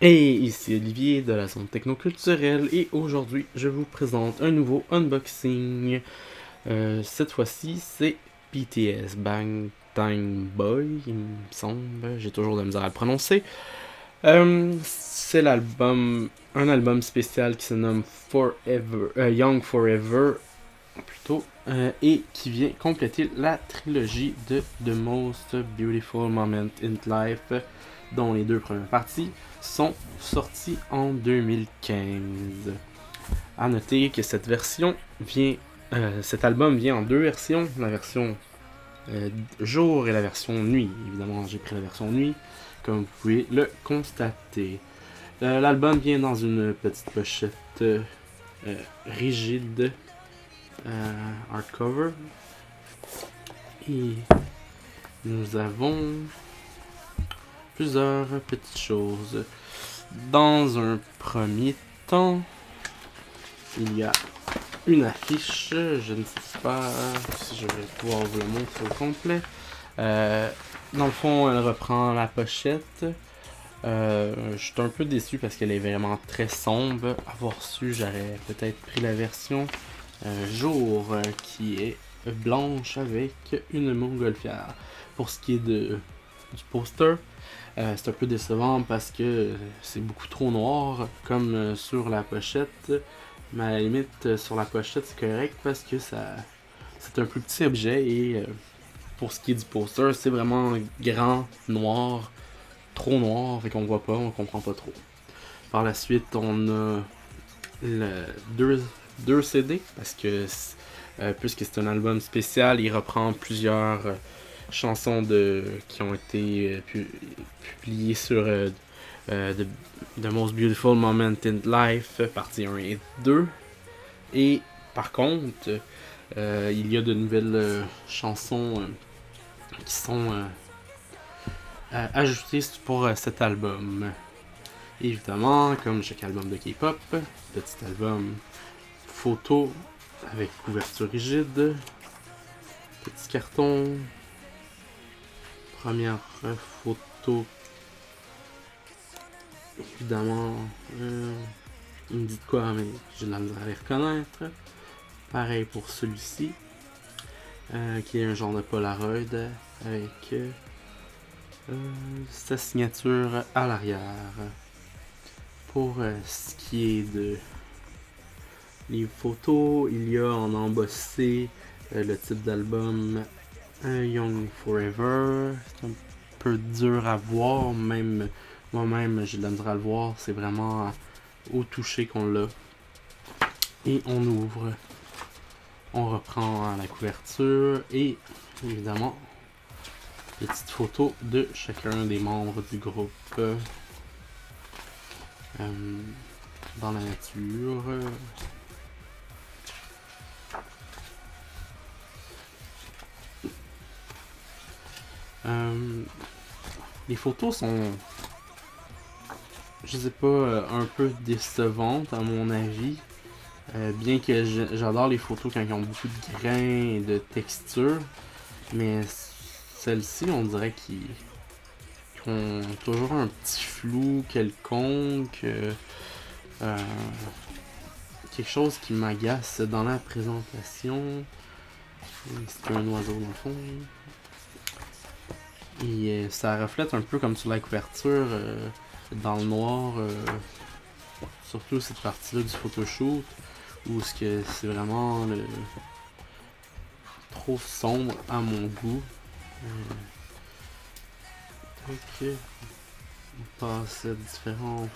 Et ici Olivier de la zone technoculturelle et aujourd'hui je vous présente un nouveau unboxing. Cette fois-ci c'est BTS Bangtan Boy, il me semble, j'ai toujours de la misère à le prononcer. C'est un album spécial qui se nomme Forever, Young Forever plutôt, et qui vient compléter la trilogie de The Most Beautiful Moment in Life, dont les deux premières parties sont sorties en 2015. À noter que cet album vient en deux versions, la version jour et la version nuit. Évidemment, j'ai pris la version nuit, comme vous pouvez le constater. L'album vient dans une petite pochette rigide, hardcover, et nous avons plusieurs petites choses. Dans un premier temps, il y a une affiche. Je ne sais pas si je vais pouvoir vous le montrer au complet. Dans le fond, elle reprend la pochette. Je suis un peu déçu parce qu'elle est vraiment très sombre. Avoir su, j'aurais peut-être pris la version jour qui est blanche avec une montgolfière. Pour ce qui est du poster, c'est un peu décevant parce que c'est beaucoup trop noir comme sur la pochette. Mais à la limite, sur la pochette, c'est correct parce que c'est un plus petit objet et pour ce qui est du poster, c'est vraiment grand, noir, trop noir, fait qu'on voit pas, on comprend pas trop. Par la suite, on a le deux CD parce que puisque c'est un album spécial, il reprend plusieurs chansons qui ont été publiées sur The Most Beautiful Moment in Life, partie 1 et 2. Et par contre, il y a de nouvelles chansons qui sont ajoutées pour cet album. Évidemment, comme chaque album de K-pop, petit album photo avec couverture rigide, petit carton, première photo. Évidemment, il me dit de quoi, mais j'ai de la misère à les reconnaître. Pareil pour celui-ci, qui est un genre de Polaroid avec sa signature à l'arrière. Pour ce qui est de les photos, il y a en embossé le type d'album Young Forever. C'est un peu dur à voir, même moi-même j'ai de la misère à le voir, c'est vraiment au toucher qu'on l'a. Et on ouvre, on reprend la couverture et évidemment les petites photos de chacun des membres du groupe dans la nature. Les photos sont, je sais pas, un peu décevantes à mon avis. Bien que j'adore les photos quand ils ont beaucoup de grains et de texture, mais celles-ci, on dirait qu'ils ont toujours un petit flou quelconque, quelque chose qui m'agace dans la présentation. C'est un oiseau dans le fond. Et ça reflète un peu comme sur la couverture, dans le noir, surtout cette partie-là du photoshoot, où c'est vraiment trop sombre à mon goût. Ok, on passe à différents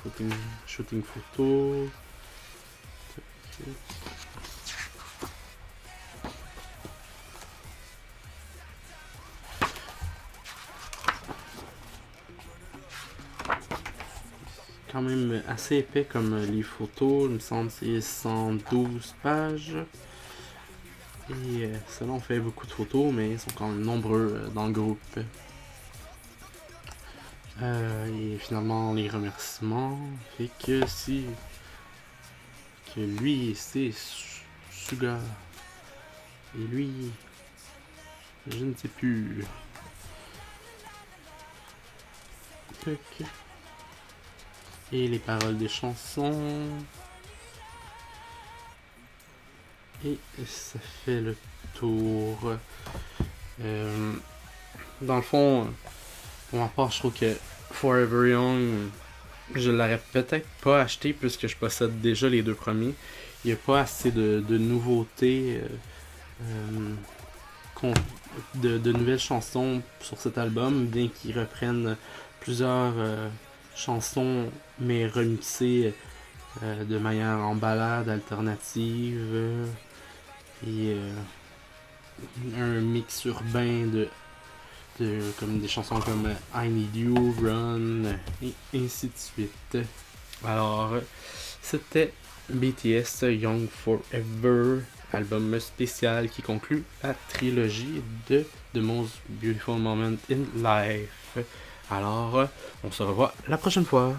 shooting photos. Okay. Quand même assez épais comme les photos, il me semble que c'est 112 pages. Et ça on fait beaucoup de photos, mais ils sont quand même nombreux dans le groupe. Et finalement les remerciements fait que si que lui c'est Suga et lui je ne sais plus. Ok. et les paroles des chansons. Et ça fait le tour. Dans le fond, pour ma part, je trouve que Forever Young, je l'aurais peut-être pas acheté puisque je possède déjà les deux premiers. Il n'y a pas assez de nouveautés, de nouvelles chansons sur cet album, bien qu'ils reprennent plusieurs chansons, mais remixées de manière en balade alternative. Et un mix urbain comme des chansons comme I Need You, Run, et ainsi de suite. Alors, c'était BTS Young Forever, album spécial qui conclut la trilogie de The Most Beautiful Moment in Life. Alors, on se revoit la prochaine fois.